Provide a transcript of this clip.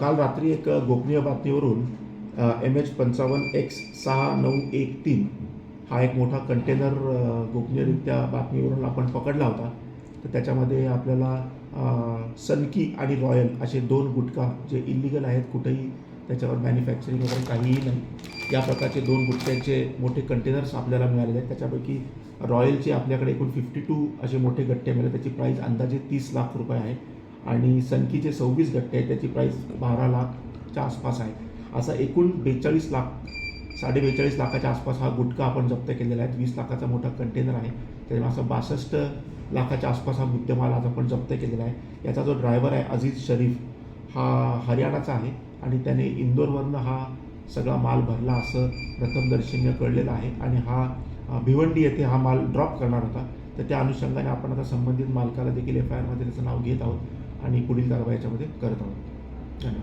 काल रात्री एक गोपनीय बातमीवरून MH55X6913 हा एक मोठा कंटेनर गोपनीयरित्या बातमीवरून आपण पकडला होता. तर त्याच्यामध्ये आपल्याला सनकी आणि रॉयल असे दोन गुटखा जे इलिगल आहेत, कुठेही त्याच्यावर मॅन्युफॅक्चरिंग वगैरे काहीही नाही, या प्रकारचे दोन गुटख्यांचे मोठे कंटेनर्स आपल्याला मिळालेले आहेत. त्याच्यापैकी रॉयलचे आपल्याकडे एकूण 52 असे मोठे गट्टे मिळाले. त्याची प्राईस अंदाजे 30 लाख रुपये आहे आणि सनकीचे 26 गट्टे आहेत, त्याची प्राईस 12 लाखच्या आसपास आहे. असा एकूण 42 लाख 42.5 लाखाच्या आसपास हा गुटखा आपण जप्त केलेला आहे. 20 लाखाचा मोठा कंटेनर आहे, त्यामुळे असं 62 लाखाच्या आसपास हा मुद्देमाल आज आपण जप्त केलेला आहे. याचा जो ड्रायव्हर आहे अजीज शरीफ, हा हरियाणाचा आहे आणि त्याने इंदोरवरनं हा सगळा माल भरला असं प्रथमदर्शनीय कळलेलं आहे आणि हा भिवंडी येथे हा माल ड्रॉप करणार होता. तर त्या अनुषंगाने आपण आता संबंधित मालकाला देखील FIR मध्ये त्याचं नाव घेत आहोत आणि पुढील कारवाई याच्यामध्ये करत आहोत. धन्यवाद.